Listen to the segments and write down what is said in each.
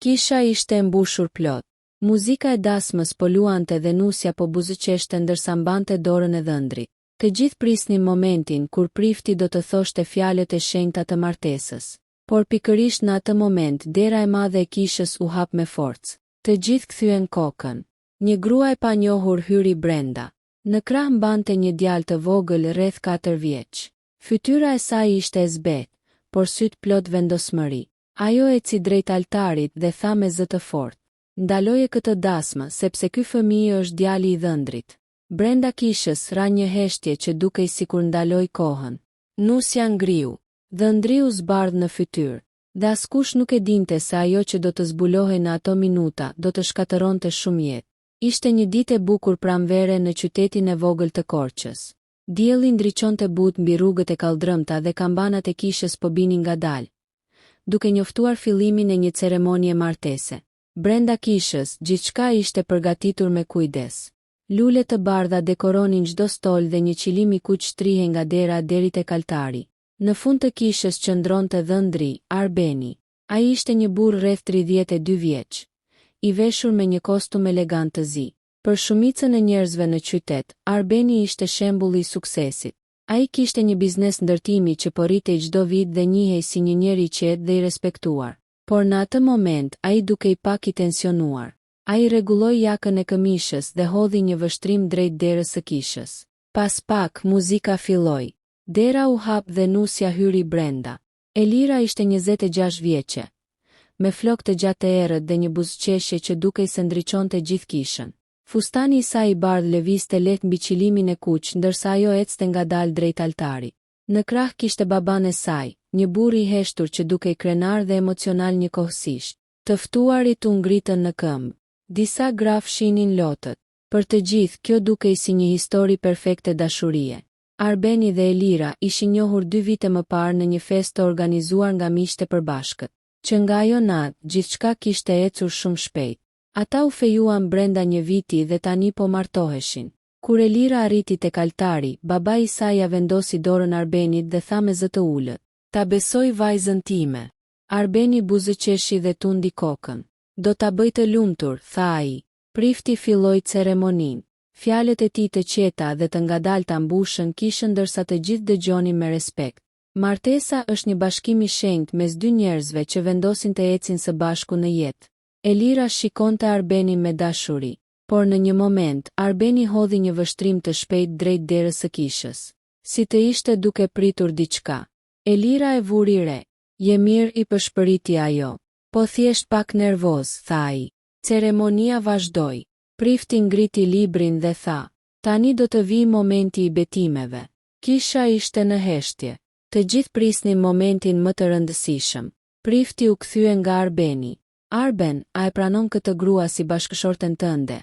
Kisha ishte mbushur plot. Muzika e dasmës po luante dhe Nusja po buzëqeshte ndërsa mbante dorën e dhëndrit. Të gjithë prisnin momentin kur prifti do të thoshte fjalët e shenjta të martesës. Por pikërisht në atë moment dera e madhe e kishës u hap me forcë. Të gjithë kthyen kokën. Një grua e panjohur hyri brenda. Në krah mbante një djalë të vogël rreth 4 vjeç. Fytyra e saj ishte e zbetë, por syt plot vendosmëri. Ajo eci drejt altarit dhe tha me zë të fortë: "Ndaloje këtë dasmë sepse ky fëmijë është djali i dhëndrit." Brenda kishës ra një heshtje që dukej sikur ndaloi kohën. Nusja ngriu. Dhëndri u zbardh në fytyrë. Dhe askush nuk e dinte se ajo që do të zbulohej në ato minuta do të shkatëronte shumë jetë. Ishte një ditë e bukur pranvere në qytetin e vogël të Korçës. Dielli ndriçonte butë mbi rrugët e kaldrëmta dhe kambanat e kishës po binin ngadalë, duke njoftuar fillimin e një ceremonie martese. Brenda kishës, gjithçka ishte përgatitur me kujdes. Lule të bardha dekoronin çdo stol dhe një qilim i kuq shtrihej nga dera deri tek altari. Në fund të kishës qëndronte dhëndri, Arbeni. Ai ishte një burr rreth 32 vjeç, i veshur me një kostum elegant të zi. Për shumicën e njerëzve në qytet, Arbeni ishte shembulli i suksesit. Ai kishte një biznes ndërtimi që po rritej çdo vit dhe njihej si një njeri i qetë dhe i respektuar. Por në atë moment, ai dukej pak i tensionuar. Ai rregulloi jakën e këmishës dhe hodhi një vështrim drejt derës së kishës. Pas pak, muzika filloi. Dera u hap dhe Nusja hyri brenda. Elira ishte 26 vjeçe, me flokë të gjatë e errët dhe një buzëqeshje që dukej se ndriçonte gjithë kishën. Fustani i saj i bardhë lëvizte lehtë mbi qilimin e kuq ndërsa ajo ecte ngadalë drejt altarit. Në krah kishte baban e saj, një burr i heshtur që dukej krenar dhe emocional njëkohësisht. Të ftuarit u ngritën në këmbë. Disa gra fshinin lotët. Për të gjithë kjo dukej si një histori perfekte dashurie. Arbeni dhe Elira ishin njohur 2 vite më parë në një festë organizuar nga miqtë e përbashkët. Që nga ajo natë, gjithçka kishte ecur shumë shpejt. Ata u fejuan brenda një viti dhe tani po martoheshin. Kur Elira arriti tek altari, babai i saj ja vendosi dorën Arbenit dhe tha me zë të ulët: "Ta besoj vajzën time." Arbeni buzëqeshi dhe tundi kokën. "Do ta bëj të lumtur," tha ai. Prifti filloi ceremoninë. Fjalët e tij të qeta dhe të ngadalta mbushën kishën ndërsa të gjithë dëgjonin me respekt. Martesa është një bashkim i shenjtë mes 2 njerëzve që vendosin të ecin së bashku në jetë. Elira shikonte Arbenin me dashuri, por në një moment Arbeni hodhi një vështrim të shpejt drejt derës së kishës. Si të ishte duke pritur diçka. Elira e vuri re. "Je mirë," i përshpëriti ajo. "Po thjesht pak nervoz," tha ai. Ceremonia vazhdoi. Prifti ngriti librin dhe tha: "Tani do të vijë momenti i betimeve." Kisha ishte në heshtje. Të gjithë prisnin momentin më të rëndësishëm. Prifti u kthye nga Arbeni. "Arben, a e pranon këtë grua si bashkëshorten tënde?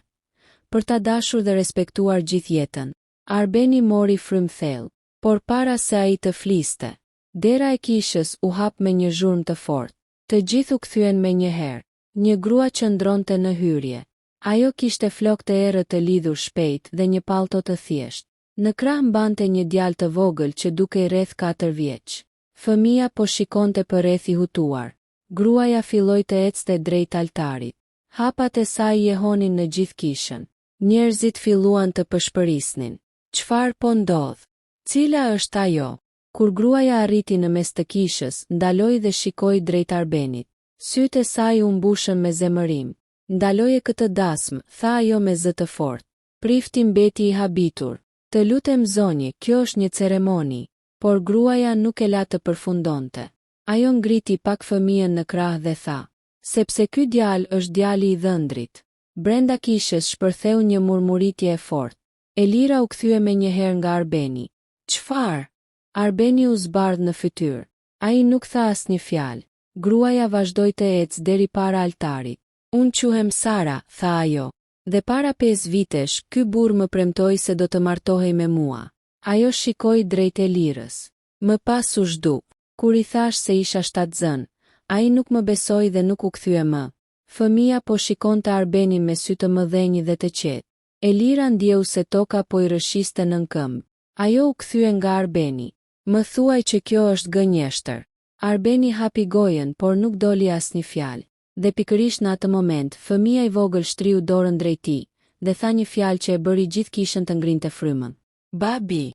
Për ta dashur dhe respektuar gjithë jetën." Arbeni mori frymë thellë, por para se ai të fliste, dera e kishës u hap me një zhurmë të fortë. Të gjithë u kthyen me një herë. Një grua qëndronte në hyrje. Ajo kishte flokë të errët të lidhur shpejt dhe një pallto të thjeshtë. Në krah mbante një djalë të vogël që dukej rreth 4 vjeç. Fëmia po shikonte përreth i hutuar. Gruaja filloi të ecte drejt altarit. Hapat e saj jehonin në gjithë kishën. Njerëzit filluan të përshpërisnin. "Çfarë po ndodh? Cila është ajo?" Kur gruaja arriti në mes të kishës, ndaloi dhe shikoi drejt Arbenit. Sytë e saj u mbushën me zemërim. "Ndaloje këtë dasmë," tha ajo me zë të fortë. Prifti mbeti i habitur. "Të lutem zonjë, kjo është një ceremoni." Por gruaja nuk e la të përfundonte. Ajo ngriti pak fëmijën në krah dhe tha: "Sepse ky djalë është djali i dhëndrit." Brenda kishës shpërtheu një murmuritje e fortë. Elira u kthye me një herë nga Arbeni. "Çfarë?" Arbeni u zbardh në fytyrë. Ai nuk tha asnjë fjalë. Gruaja vazhdoi të ecë deri para altarit. "Unë quhem Sara," tha ajo. "Dhe para 5 vitesh, ky burr më premtoi se do të martohej me mua." Ajo shikoi drejt Elirës. Më pas u zhduk. Kur i thash se isha shtatzën, ai nuk më besoi dhe nuk u kthye më. Fëmia po shikonte Arbenin me sy të mëdhenj dhe të qetë. Elira ndjeu se toka po i rëshiste nën këmbë. Ajo u kthye nga Arbeni. "Më thuaj që kjo është gënjeshtër." Arbeni hapi gojën, por nuk doli asnjë fjalë. Dhe pikërisht në atë moment, fëmia i vogël shtriu dorën drejt tij dhe tha një fjalë që e bëri gjithë kishën të ngrinte frymën. Babi.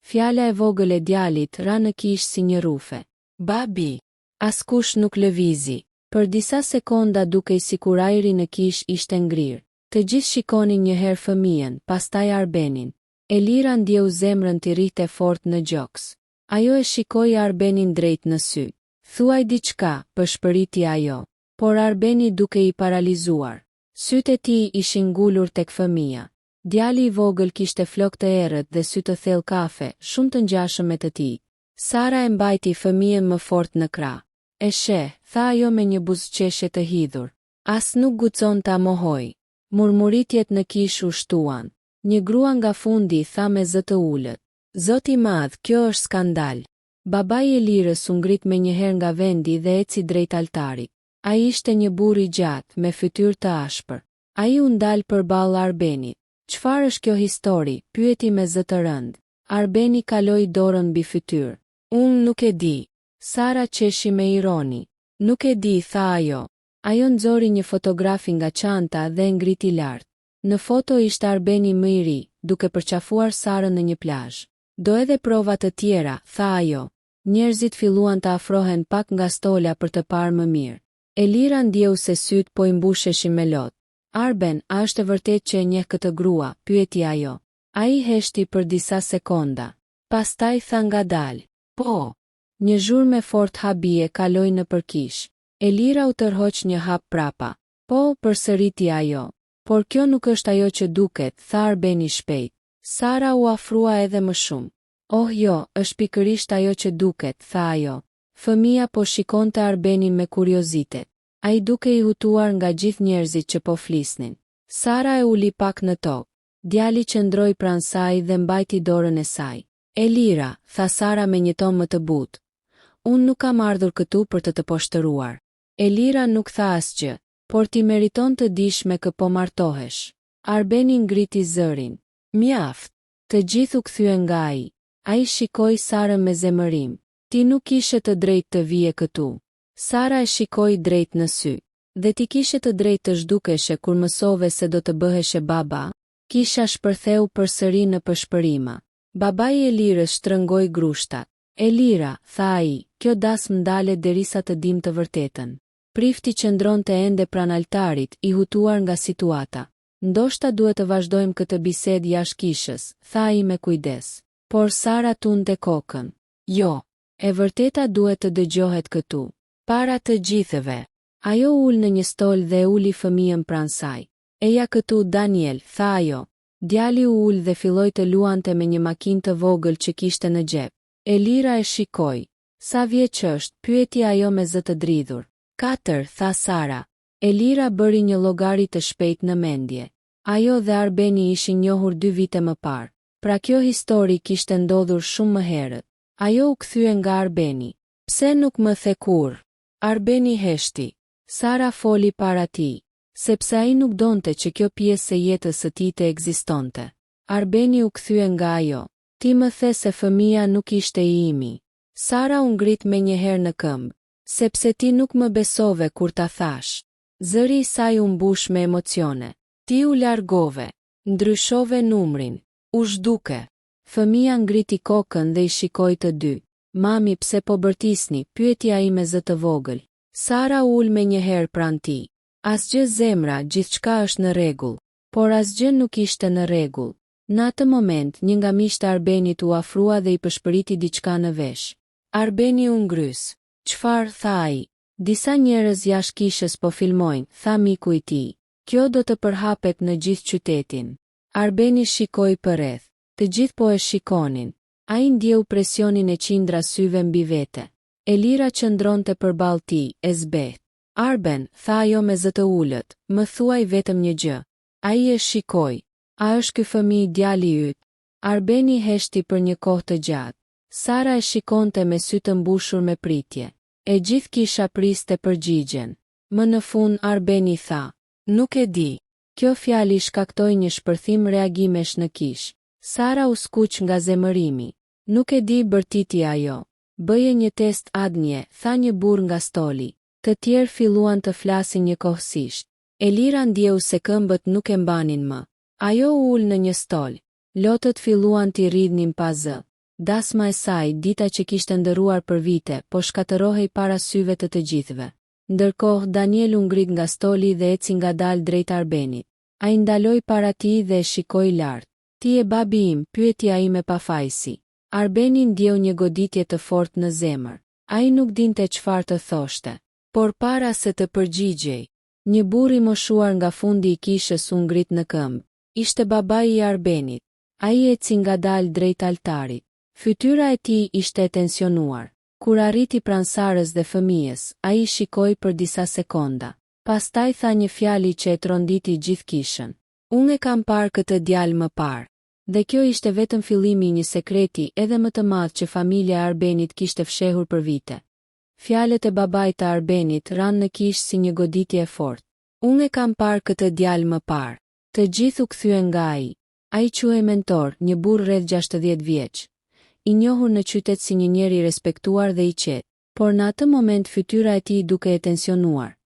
Fjala e vogël e djalit ra në kishë si një rufe. Babi. Askush nuk lëvizi. Për disa sekonda dukej sikur ajri në kishë ishte ngrirë. Të gjithë shikonin një herë fëmijën, pastaj Arbenin. Elira ndjeu zemrën t'i rrihte fort në gjoks. Ajo e shikoi Arbenin drejt në sy. Thuaj diçka, përshpëriti ajo. Por Arbeni duke i paralizuar. Sytë e tij ishin ngulur tek fëmia. Djali i vogël kishte flokë të errët dhe sy të thellë kafe, shumë të ngjashëm me të tij. Sara e mbajti fëmijën më fort në krah. E sheh, tha ajo me një buzëqeshje të hidhur. As nuk guxon ta mohoj. Murmuritjet në kishë u shtuan. Një grua nga fundi tha me zë të ulët. Zoti i madh, kjo është skandal. Babai i Elirës u ngrit menjëherë nga vendi dhe eci drejt altarit. Ai ishte një burr i gjatë, me fytyrë të ashpër. Ai u ndal përballë Arbenit. Çfarë është kjo histori? Pyeti me zë të rënd. Arbeni kaloi dorën mbi fytyrë. Unë nuk e di. Sara qeshi me ironi. Nuk e di, tha ajo. Ajo nxori një fotografi nga çanta dhe e ngriti lart. Në foto ishte Arbeni më i ri, duke përqafuar Sarën në një plazh. Do edhe prova të tjera, tha ajo. Njerëzit filluan të afrohen pak nga stola për të parë më mirë. Elira ndjeu se syt po i mbusheshin me lot. Arben, a është e vërtet që e njeh këtë grua? Pyeti ajo. Ai heshti për disa sekonda. Pastaj tha ngadalë. Po. Një zhurmë fort habie kaloi në përkish. Elira u tërhoq një hap prapa. Po, përsëriti ajo. Por kjo nuk është ajo që duket, tha Arbeni shpejt. Sara u afrua edhe më shumë. Oh jo, është pikërisht ajo që duket, tha ajo. Fëmia po shikonte Arbenin me kuriozitet. Ai duke i hutuar nga gjithë njerëzit që po flisnin. Sara e uli pak në tokë. Djali qëndroi pranë saj dhe mbajti dorën e saj. Elira, tha Sara me një ton më të butë. Unë nuk kam ardhur këtu për të poshtëruar. Elira nuk tha asgjë, por ti meriton të dish me kë po martohesh. Arbeni ngriti zërin. Mjaft. Të gjithë u kthyen nga ai. Ai shikoi Sarën me zemërim. Ti nuk ishe të drejtë të vije këtu. Sara e shikoi drejt në sy. Dhe ti kishe të drejtë të zhdukeshe kur mësove se do të bëheshe baba? Kisha shpërtheu përsëri në përshpërima. Babai i Elirës shtrëngoi grushtat. Elira, tha ai, kjo dasmë ndale derisa të dim të vërtetën. Prifti qëndronte ende pranë altarit, i hutuar nga situata. Ndoshta duhet të vazhdojmë këtë bisedë jashtë kishës, tha ai me kujdes. Por Sara tunte kokën. Jo, e vërteta duhet të dëgjohet këtu. Para të gjithëve. Ajo ul në një stol dhe uli fëmijën pranë saj. Eja këtu, Daniel, tha ajo. Djali u ul dhe filloi të luante me një makinë të vogël që kishte në xhep. Elira e shikoi. Sa vjeç është? Pyeti ajo me zë të dridhur. 4, tha Sara. Elira bëri një llogari të shpejt në mendje. Ajo dhe Arbeni ishin njohur 2 vite më parë. Pra kjo histori kishte ndodhur shumë më herët. Ajo u kthye nga Arbeni. Pse nuk më the kurrë? Arbeni heshti. Sara foli para tij. Sepse ai nuk donte që kjo pjesë e jetës së tij të ekzistonte. Arbeni u kthye nga ajo. Ti më the se fëmia nuk ishte i imi. Sara u ngrit menjëherë në këmbë. Sepse ti nuk më besove kur ta thash. Zëri i saj u mbush me emocione. Ti u largove. Ndryshove numrin. U zhduke. Fëmia ngriti kokën dhe i shikoi të dy. Mami, pse po bërtisni? Pyeti ai me zë të vogël. Sara ul menjëherë pranë tij. Asgjë zemra, gjithçka është në rregull. Por asgjë nuk ishte në rregull. Në atë moment, një nga miqtë e Arbenit u afrua dhe i përshpëriti diçka në vesh. Arbeni u ngrys. Çfarë? Tha ai. Disa njerëz jashtë kishës po filmojnë, tha miku i tij. Kjo do të përhapet në gjithë qytetin. Arbeni shikoi përreth. Të gjithë po e shikonin. Ai ndjeu presionin e qindra syve mbi vete. Elira qëndronte përballë tij, e zbehtë. Arben, tha ajo me zë të ulët, më thuaj vetëm një gjë. Ai e shikoi. A është ky fëmijë djali yt? Arbeni heshti për një kohë të gjatë. Sara e shikonte me sy të mbushur me pritje. E gjithë kisha priste përgjigjen. Më në fund Arbeni tha. Nuk e di. Kjo fjali shkaktoi një shpërthim reagimesh në kishë. Sara u skuq nga zemërimi. Nuk e di, bërtiti ajo. Bëje një test ADN, tha një burr nga stoli. Të tjerë filluan të flasin njëkohësisht. Elira ndjeu se këmbët nuk e mbanin më. Ajo u ul në një stol. Lotët filluan t'i rridhnin pa zë. Dasma e saj, dita që kishte ndëruar për vite, po shkatërohej para syve të gjithëve. Ndërkohë Daniel u ngrit nga stoli dhe eci ngadalë drejt Arbenit. Ai ndaloi para tij dhe shikoi lart. Ti e babi im, pyeti ai me pafajsi. Arbeni ndjeu një goditje të fortë në zemër. Ai nuk dinte çfarë të thoshte. Por para se të përgjigjej, një burr i moshuar nga fundi i kishës u ngrit në këmbë. Ishte babai i Arbenit. Ai eci ngadalë drejt altarit. Fytyra e tij ishte e tensionuar. Kur arriti pranë Sarës dhe fëmijës, ai shikoi për disa sekonda. Pastaj tha një fjali që e tronditi gjithë kishën. Unë e kam parë këtë djalë më parë. Dhe kjo ishte vetëm fillimi i një sekreti edhe më të madh që familja e Arbenit kishte fshehur për vite. Fjalët e babait të Arbenit ranë në kishë si një goditje e fortë. Unë e kam parë këtë djalë më parë. Të gjithë u kthyen nga ai. Ai quhej mentor, një burr rreth 60 vjeç. I njohur në qytet si një njeri i respektuar dhe i qetë, por në atë moment fytyra e tij duke e tensionuar,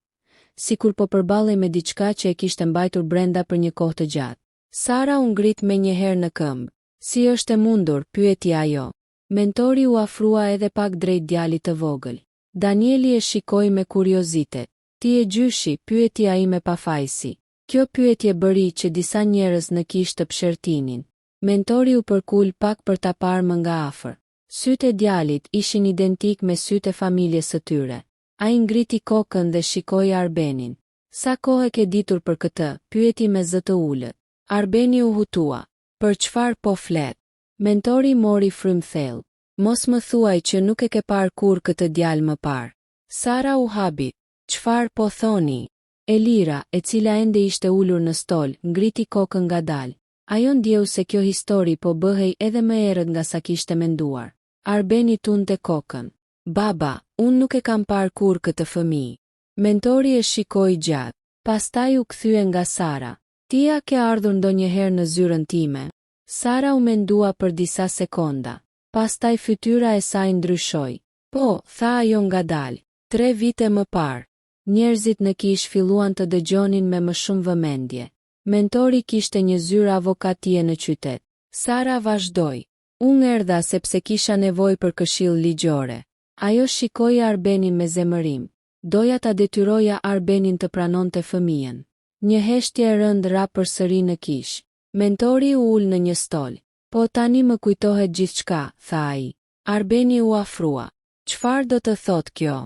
sikur po përballej me diçka që e kishte mbajtur brenda për një kohë të gjatë. Sara u ngrit menjëherë në këmbë. Si është e mundur, pyeti ajo. Mentori u afrua edhe pak drejt djalit të vogël. Danieli e shikoi me kuriozitet. Ti e gjyshi, pyeti ai me pafajsi. Kjo pyetje bëri që disa njerëz në kishë të pshertinin. Mentori u përkul pak për ta parë më nga afër. Sytë e djalit ishin identik me sytë e familjes së tyre. Ai ngriti kokën dhe shikoi Arbenin. Sa kohë ke ditur për këtë? Pyeti me zë të ulët. Arbeni u hutua. Për çfarë po flet? Mentori mori frym thellë. Mos më thuaj që nuk e ke parë kur këtë djalë më parë. Sara u habi. Çfarë po thoni? Elira, e cila ende ishte ulur në stol, ngriti kokën ngadalë. Ajo ndjeu se kjo histori po bëhej edhe më errët nga sa kishte menduar. Arbeni tunte kokën. Baba, unë nuk e kam parë kur këtë fëmijë. Mentori e shikoi gjatë. Pastaj u kthye nga Sara. Ti a ke ardhur ndonjëherë në zyrën time? Sara u mendua për disa sekonda. Pastaj fytyra e saj ndryshoi. Po, tha ajo ngadalë. 3 vite më parë. Njerëzit në kishë filluan të dëgjonin me më shumë vëmendje. Mentori kishte një zyrë avokatie në qytet. Sara vazhdoi. Unë erdha sepse kisha nevojë për këshill ligjore. Ajo shikoi Arbenin me zemërim. Doja ta detyroja Arbenin të pranonte fëmijën. Një heshtje e rëndë ra përsëri në kishë. Mentori u ul në një stol. Po tani më kujtohet gjithçka, tha ai. Arbeni u afrua. Çfarë do të thotë kjo?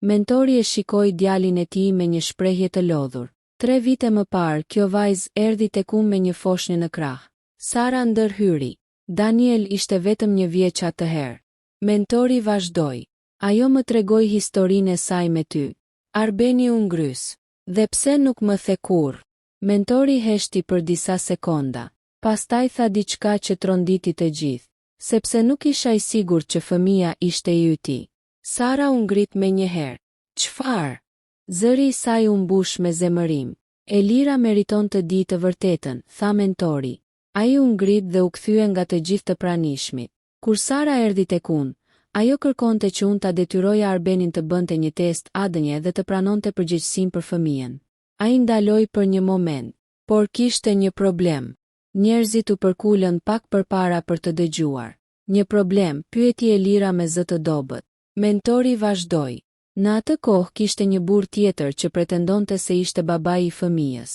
Mentori e shikoi djalin e tij me një shprehje të lodhur. 3 vite më parë, kjo vajzë erdhi tek unë me një foshnjë në krah. Sara ndërhyri. Daniel ishte vetëm 1 vjeç atëherë. Mentori vazhdoi. Ajo më tregoi historinë e saj me ty. Arbeni u ngrys. Dhe pse nuk më the kurrë? Mentori heshti për disa sekonda. Pastaj tha diçka që tronditi të gjithë. Sepse nuk isha i sigurt që fëmia ishte i yti. Sara u ngrit menjëherë. Çfarë? Zëri i saj u mbush me zemërim. Elira meriton të di të vërtetën, tha mentori. Ai u ngrit dhe u kthye nga të gjithë të pranishmit. Kur Sara erdhi tek unë, ajo kërkonte që unë ta detyroja Arbenin të bënte një test ADN dhe të pranonte përgjegjësinë për fëmijën. Ai ndaloi për një moment, por kishte një problem. Njerëzit u përkulën pak përpara për të dëgjuar. Një problem, pyeti Elira me zë të dobët. Mentori vazhdoi. Në atë kohë kishte një burr tjetër që pretendonte se ishte babai i fëmijës.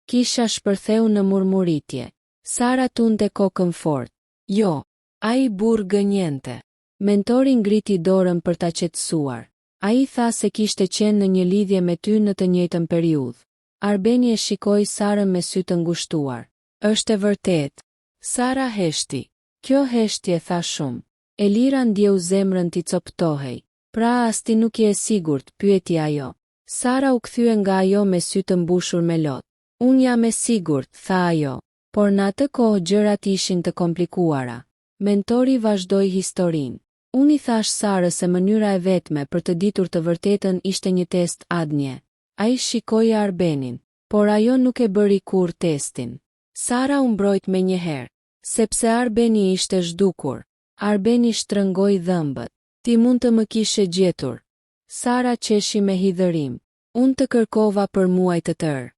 Kisha shpërtheu në murmuritje. Sara tunte kokën fort. Jo, ai burr gënjente. Mentori ngriti dorën për ta qetësuar. Ai tha se kishte qenë në një lidhje me ty në të njëjtën periudhë. Arbeni e shikoi Sarën me sy të ngushtuar. Është e vërtet. Sara heshti. Kjo heshtje tha shumë. Elira ndjeu zemrën t'i coptohej. Pra as ti nuk je e sigurt, pyeti ajo. Sara u kthye nga ajo me sy të mbushur me lot. Unë jam e sigurt, tha ajo. Por në atë kohë gjërat ishin të komplikuara. Mentori vazhdoi historinë. Unë i thash Sarës se mënyra e vetme për të ditur të vërtetën ishte një test ADN. Ai shikoi Arbenin, por ajo nuk e bëri kurrë testin. Sara u mbrojt menjëherë, sepse Arbeni ishte zhdukur. Arbeni shtrëngoi dhëmbët. Ti mund të më kishe gjetur. Sara qeshi me hidhërim. Unë të kërkova për muaj të tërë.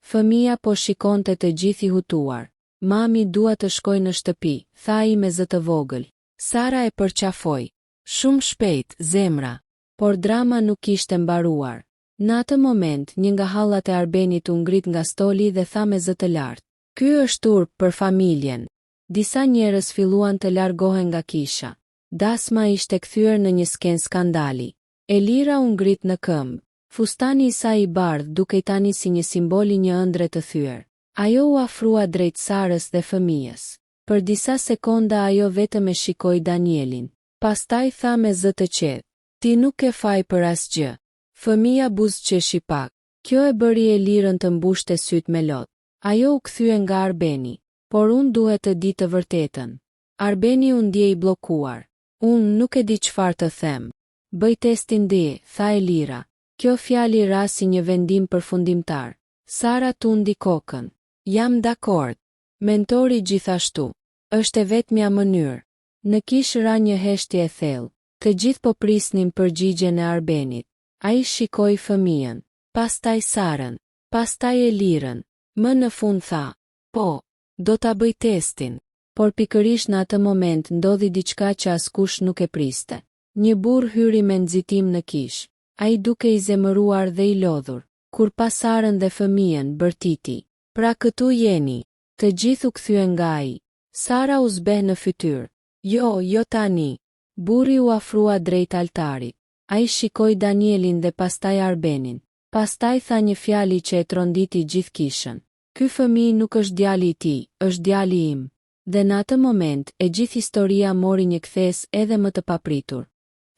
Fëmia po shikonte të gjithi hutuar. Mami dua të shkoj në shtëpi, tha i me zë të vogël. Sara e përqafoi. Shumë shpejt, zemra. Por drama nuk ishte mbaruar. Në atë moment, një nga hallat e Arbenit u ngrit nga stoli dhe tha me zë të lartë. Ky është turp për familjen. Disa njerëz filluan të largohen nga kisha. Dasma ishte kthyer në një skenë skandali. Elira u ngrit në këmbë. Fustani i saj i bardhë dukej tani si një simbol i një ëndre të thyer. Ajo u afrua drejt Sarës dhe fëmijës. Për disa sekonda ajo vetëm e shikoi Danielin. Pastaj tha me zë të qetë. Ti nuk ke faj për asgjë. Fëmia buzëqeshi pak. Kjo e bëri Elirën të mbushte syt me lot. Ajo u kthye nga Arbeni. Por unë duhet të di të vërtetën. Arbeni u ndjej i bllokuar. Unë nuk e di çfarë të them. Bëj testin D, tha Elira. Kjo fjali ra si një vendim përfundimtar. Sara tundi kokën. Jam dakord. Mentori gjithashtu. Është e vetmja mënyrë. Në kishë ra një heshtje e thellë. Të gjithë po prisnin përgjigjen e Arbenit. Ai shikoi fëmijën, pastaj Sarën, pastaj Elirën. Më në fund tha, po, do ta bëj testin. Por pikërisht në atë moment ndodhi diçka që askush nuk e priste. Një burr hyri me nxitim në kishë. Ai duke i zemëruar dhe i lodhur. Kur pa Sarën dhe fëmijën, bërtiti. Pra këtu jeni. Të gjithë u kthyen nga ai. Sara u zbeh në fytyrë. Jo tani. Burri u afrua drejt altarit. Ai shikoi Danielin dhe pastaj Arbenin. Pastaj tha një fjali që e tronditi gjithë kishën. Ky fëmijë nuk është djali i tij, është djali im. Dhe në atë moment, e gjithë historia mori një kthes edhe më të papritur.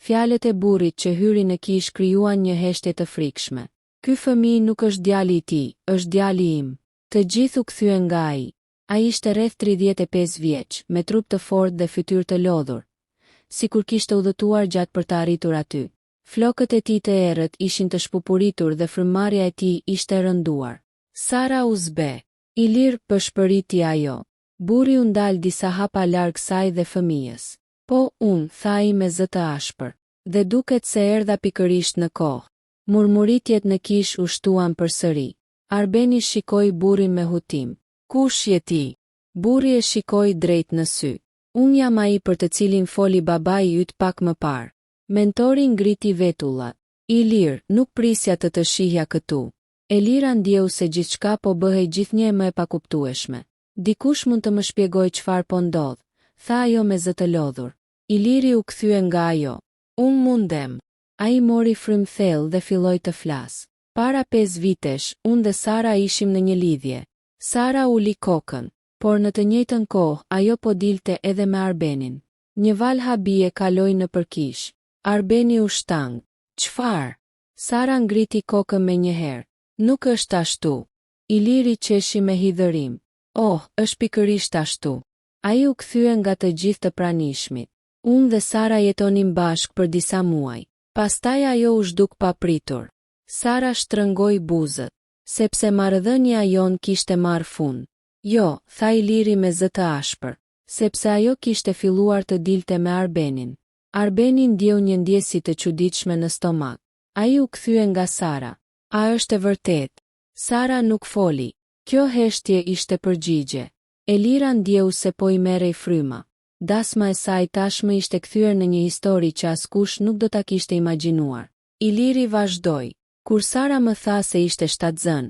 Fjalët e burrit që hyri në kishë krijuan një heshtje të frikshme. Ky fëmijë nuk është djali i tij, është djali im. Të gjithë u kthyen nga ai. Ai ishte rreth 35 vjeç, me trup të fortë dhe fytyrë të lodhur, sikur kishte udhëtuar gjatë për të arritur aty. Flokët e tij të errët ishin të shpupuritur dhe frymëmarrja e tij ishte rënduar. Sara u zbe. Ilir pëshpëriti ajo. Burri u ndal disa hapa larg saj dhe fëmijës. Po, tha ai me zë të ashpër. Dhe duket se erdha pikërisht në kohë. Murmuritjet në kishë u shtuan përsëri. Arbeni shikoi burrin me hutim. Kush je ti? Burri e shikoi drejt në sy. Unë jam ai për të cilin foli babai yt pak më parë. Mentori ngriti vetullat. Ilir, nuk prisja të shihja këtu. Elira ndjeu se gjithçka po bëhej gjithnjë më e pakuptueshme. Dikush mund të më shpjegoj çfarë po ndodh, tha ajo me zë të lodhur. Iliri u kthye nga ajo. Unë mundem. Ai mori frym thellë dhe filloi të flas. Para 5 vitesh, unë dhe Sara ishim në një lidhje. Sara uli kokën, por në të njëjtën kohë ajo po dilte edhe me Arbenin. Një val habie kaloi në përkish. Arbeni u shtang. Çfarë? Sara ngriti kokën menjëherë. Nuk është ashtu. Iliri qeshi me hidhërim. Oh, është pikërisht ashtu. Ai u kthye nga të gjithë të pranishmit. Unë dhe Sara jetonim bashkë për disa muaj. Pastaj ajo u zhduk papritur. Sara shtrëngoi buzët, sepse marrëdhënia jon kishte marrë fund. Jo, tha Iliri me zë të ashpër, sepse ajo kishte filluar të dilte me Arbenin. Arbeni ndjeu një ndjesi të çuditshme në stomak. Ai u kthye nga Sara. A është e vërtet? Sara nuk foli. Kjo heshtje ishte përgjigje. Elira ndjeu se po i merrej fryma. Dasma e saj tashmë ishte kthyer në një histori që askush nuk do ta kishte imagjinuar. Iliri vazhdoi. Kur Sara më tha se ishte shtatzën,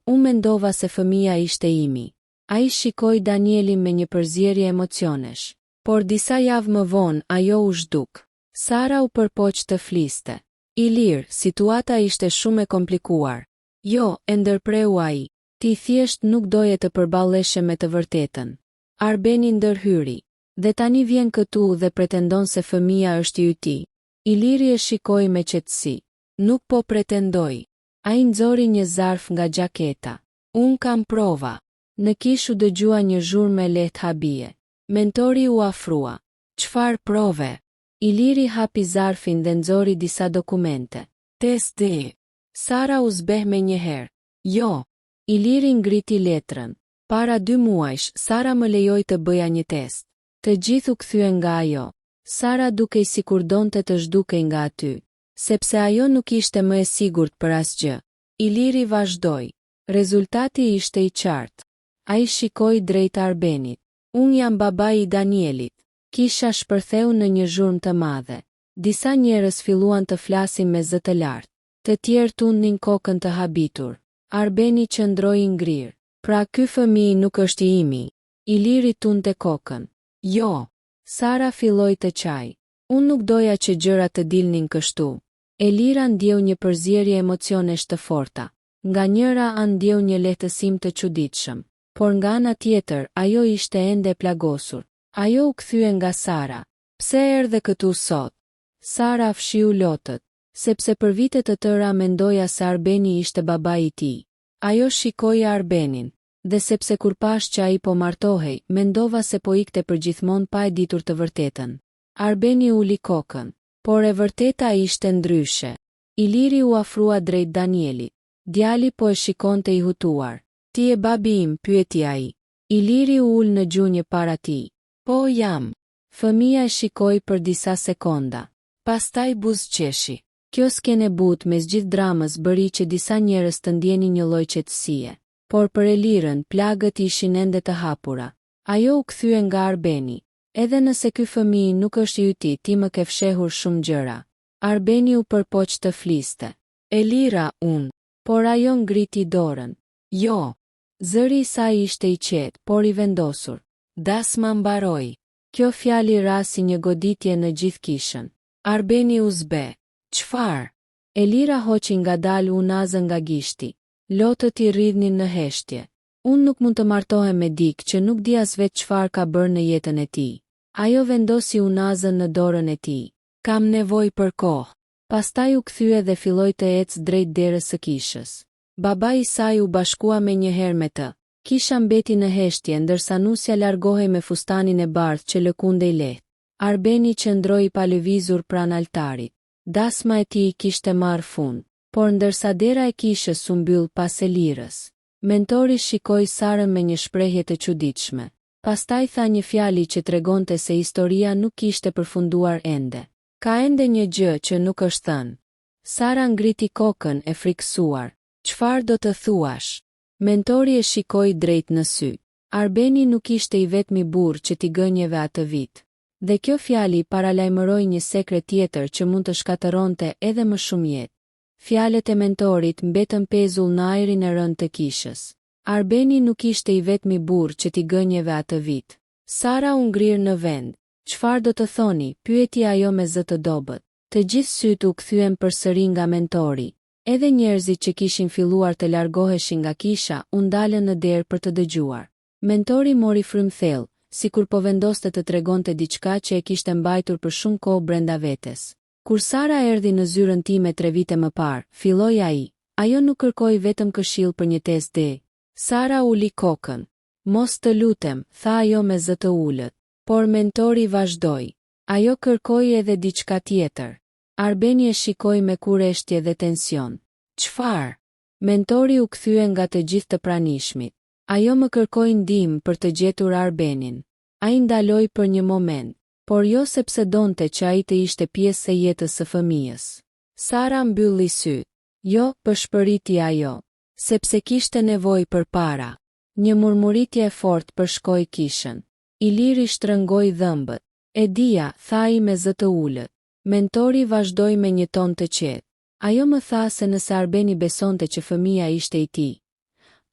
unë mendova se fëmia ishte imi. Ai shikoi Danielin me një përzierje emocionesh. Por disa javë më vonë ajo u zhduk. Sara u përpoq të fliste. Ilir, situata ishte shumë e komplikuar. Jo, e ndërpreu ai. Ti thjesht nuk doje të përballeshe me të vërtetën. Arbeni ndërhyri. Dhe tani vjen këtu dhe pretendon se fëmia është i yt. Iliri e shikoi me qetësi. Nuk po pretendoj. Ai nxori një zarf nga gjaketa. Unë kam prova. Në kishë u dëgjua një zhurmë lehtë habie. Mentori u afrua. Çfarë prove? Iliri hapi zarfin dhe nxori disa dokumente. Test D. Sara u zbeh menjëherë. Jo. Iliri ngriti letrën. Para 2 muajsh, Sara më lejoi të bëja një test. Të gjithë u kthyen nga ajo. Sara dukej sikur donte të zhdukej nga aty. sepse ajo nuk ishte më e sigurt për asgjë. Iliri vazhdoi. Rezultati ishte i qartë. Ai shikoi drejt Arbenit. Unë jam babai i Danielit. Kisha shpërtheu në një zhurmë të madhe. Disa njerëz filluan të flasin me zë të lartë. Të tjerë tundnin kokën të habitur. Arbeni qëndroi i ngrirë. Pra ky fëmijë nuk është i imi. Iliri tundte kokën. Jo. Sara filloi të qaj. Unë nuk doja që gjërat të dilnin kështu. Elira ndjeu një përzierje emocionesh të forta. Nga njëra anë ndjeu një lehtësim të çuditshëm, por nga ana tjetër ajo ishte ende plagosur. Ajo u kthye nga Sara. Pse erdhe këtu sot? Sara fshiu lotët, sepse për vite të tëra mendoja se Arbeni ishte babai i tij. Ajo shikoi Arbenin, dhe sepse kur pash që ai po martohej, mendova se po ikte përgjithmonë pa e ditur të vërtetën. Arbeni uli kokën, por e vërteta ishte ndryshe. Iliri u afrua drejt Danielit. Djali po e shikonte i hutuar. Ti e babi im, pyeti ai. Iliri u ul në gjunjë para tij. Po jam. Fëmia e shikoi për disa sekonda. Pastaj buzëqeshi. Kjo skene but me zgjidh dramës bëri që disa njerëz të ndjenin një lloj qetësie. Por për Elirën plagët ishin ende të hapura. Ajo u kthye nga Arbeni. Edhe nëse ky fëmijë nuk është i yt, ti më ke fshehur shumë gjëra. Arbeni u përpoq të fliste. Elira, unë. Por ajo ngriti dorën. Jo. Zëri i saj ishte i qetë, por i vendosur. Dasma mbaroi. Kjo fjali ra si një goditje në gjithë kishën. Arbeni u zbe. Çfarë? Elira hoqi ngadalë unazën nga gishti. Lotët i rridhnin në heshtje. Unë nuk mund të martohem me dikë që nuk di as vetë çfarë ka bërë në jetën e tij. Ajo vendosi unazën në dorën e tij. Kam nevojë për kohë. Pastaj u kthye dhe filloi të ecë drejt derës së kishës. Babai i saj u bashkua menjëherë me të. Kisha mbeti në heshtje ndërsa Nusja largohej me fustanin e bardhë që lëkundej lehtë. Arbeni qëndroi pa lëvizur pranë altarit. Dasma e tij kishte marrë fund, por ndërsa dera e kishës u mbyll pas Elirës. Mentori shikoi Sarën me një shprehje të çuditshme. Pastaj tha një fjali që tregonte se historia nuk kishte përfunduar ende. Ka ende një gjë që nuk është thënë. Sara ngriti kokën e frikësuar. Çfarë do të thuash? Mentori e shikoi drejt në sy. Arbeni nuk ishte i vetmi burr që t'i gënjeve atë vit. Dhe kjo fjali paralajmëroi një sekret tjetër që mund të shkatëronte edhe më shumë jetë. Fjalet e mentorit mbetën pezull në ajrin e rënd të kishës. Arbeni nuk ishte i vetmi burr që t'i gënjeve atë vit. Sara u ngrir në vend. Çfarë do të thoni? Pyeti ajo me zë të dobët. Të gjithë sytë u kthyen përsëri nga mentori. Edhe njerëzit që kishin filluar të largoheshin nga kisha u ndalën në derë për të dëgjuar. Mentori mori frymthell, sikur po vendoste të tregonte diçka që e kishte mbajtur për shumë kohë brenda vetes. Kur Sara erdhi në zyrën time 3 vite më parë, filloi ai. Ajo nuk kërkoi vetëm këshill për një test D. Sara uli kokën. Mos të lutem, tha ajo me zë të ulët. Por mentori vazhdoi. Ajo kërkoi edhe diçka tjetër. Arbeni e shikoi me kurreshtje dhe tension. Çfarë? Mentori u kthye nga të gjithë të pranishmit. Ajo më kërkoi ndihmë për të gjetur Arbenin. Ai ndaloi për një moment, por jo sepse donte që ai të ishte pjesë e jetës së fëmijës. Sara mbylli syt. Jo, përshpëriti ajo, sepse kishte nevojë për para. Një murmuritje e fortë përshkoi kishën. Iliri shtrëngoi dhëmbët. E dia, tha ai me zë të ulët. Mentori vazhdoi me një ton të qetë. Ajo më tha se nëse Arbeni besonte që fëmia ishte i tij,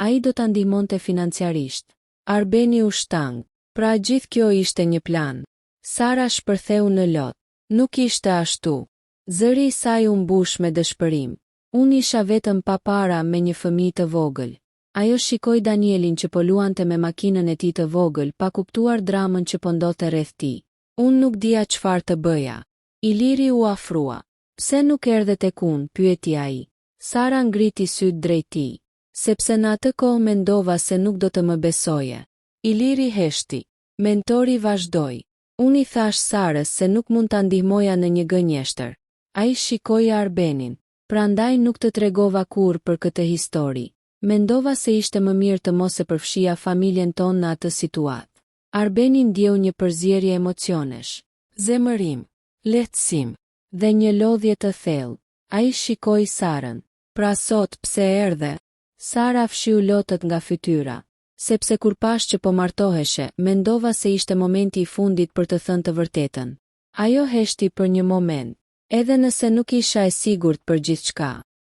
ai do ta ndihmonte financiarisht. Arbeni u shtang. Pra gjithë kjo ishte një plan. Sara shpërtheu në lot. Nuk ishte ashtu. Zëri i saj u mbush me dëshpërim. Unë isha vetëm pa para me një fëmijë të vogël. Ajo shikoi Danielin që po luante me makinën e tij të vogël pa kuptuar dramën që po ndodhte rreth tij. Unë nuk dija çfarë të bëja. Iliri u afrua. Pse nuk erdhe tek unë? Pyeti ai. Sara ngriti syt drejt tij. Sepse në atë kohë mendova se nuk do të më besoje. Iliri heshti. Mentori vazhdoi. Unë i thash Sarës se nuk mund ta ndihmoja në një gënjeshtër. Ai shikoi Arbenin. Prandaj nuk të tregova kurrë për këtë histori. Mendova se ishte më mirë të mos e përfshija familjen tonë në atë situatë. Arbeni ndjeu një përzierje emocionesh. Zemërim, lehtësim. dhe një lodhje të thellë. Ai shikoi Sarën. Pra sot pse erdhe? Sara fshiu lotët nga fytyra. Sepse kur pash që po martoheshe, mendova se ishte momenti i fundit për të thënë të vërtetën. Ajo heshti për një moment, edhe nëse nuk isha e sigurt për gjithçka.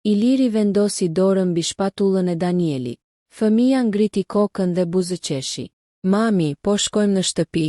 Iliri vendosi dorën mbi shpatullën e Danielit. Fëmia ngriti kokën dhe buzëqeshi. Mami, po shkojmë në shtëpi?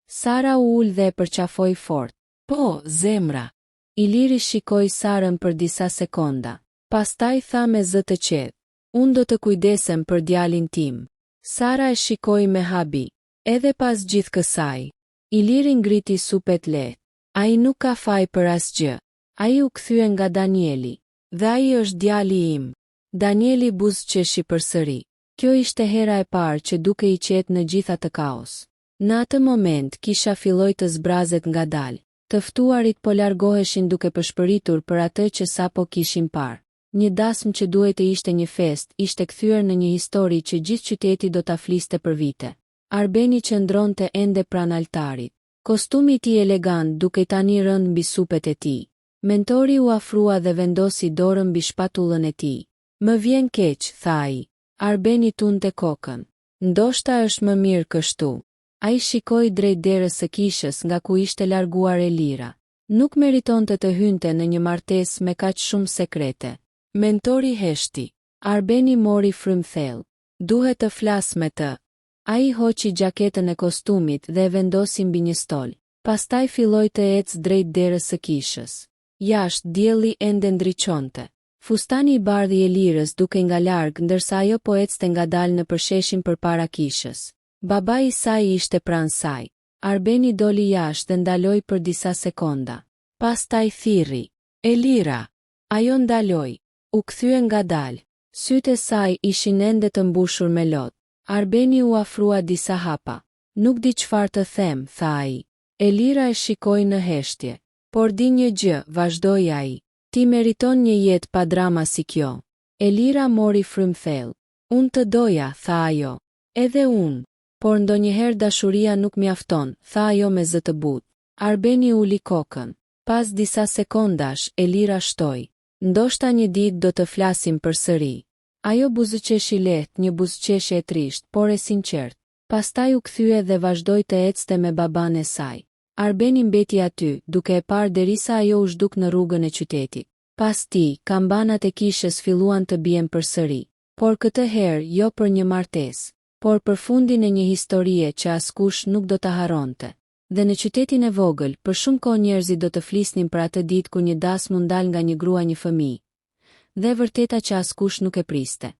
Sara u ul dhe e përqafoi fort. Po, zemra. Iliri shikoi Sarën për disa sekonda. Pastaj tha me zë të qetë. Unë do të kujdesem për djalin tim. Sara e shikoi me habi. Edhe pas gjithë kësaj. Iliri ngriti supet lehtë. Ai nuk ka faj për asgjë. Ai u kthye nga Danieli. Dhe ai është djali im. Danieli buzëqeshi përsëri. Kjo ishte hera e parë që duke i qetë në gjitha të kaos. Në atë moment kisha filloi të zbrazet ngadalë. Të ftuarit po largoheshin duke përshpëritur për atë që sapo kishin parë. Një dasmë që duhet të ishte një fest, ishte kthyer në një histori që gjithë qyteti do ta fliste për vite. Arbeni qëndronte ende pranë altarit. Kostumi i tij elegant duke tani rënë mbi supet e tij. Mentori u afrua dhe vendosi dorën mbi shpatullën e tij. Më vjen keq, tha ai. Arbeni tunte kokën. Ndoshta është më mirë kështu. Ai shikoi drejt derës së kishës nga ku ishte larguar Elira. Nuk meritonte të hynte në një martesë me kaq shumë sekrete. Mentori heshti. Arbeni mori frymë thellë. Duhet të flas me të. Ai hoqi gjaketën e kostumit dhe e vendosi mbi një stol. Pastaj filloi të ecë drejt derës së kishës. Jashtë dielli ende ndriçonte. Fustani i bardhë i Elirës duke nga larg ndërsa ajo po ecte ngadalë në përsheshin përpara kishës. Babai i saj ishte pranë saj. Arbeni doli jashtë dhe ndaloi për disa sekonda. Pastaj thirri. Elira. Ajo ndaloi. U kthye ngadalë. Sytë e saj ishin ende të mbushur me lotë. Arbeni u afrua disa hapa. Nuk di çfarë të them, tha ai. Elira e shikoi në heshtje. Por di një gjë, vazhdoi ai. Ti meriton një jetë pa drama si kjo. Elira mori frymë thellë. Unë të doja, tha ajo. Edhe unë. Por ndonjëherë dashuria nuk mjafton, tha ajo me zë të butë. Arbeni uli kokën. Pas disa sekondash, Elira shtoi. Ndoshta një ditë do të flasim përsëri. Ajo buzëqeshi lehtë, një buzëqeshje e trisht, por e sinqert. Pastaj u kthye dhe vazhdoi të ecte me baban e saj. Arbeni mbeti aty, duke e parë derisa ajo u zhduk në rrugën e qytetit. Pas tij, kambanat e kishës filluan të bien përsëri. Por këtë herë jo për një martesë, por për fundin e një historie që askush nuk do ta harronte. Dhe në qytetin e vogël, për shumë kohë njerëzit do të flisnin për atë ditë kur një dasmë u ndal nga një grua një fëmijë. Dhe vërteta që askush nuk e priste.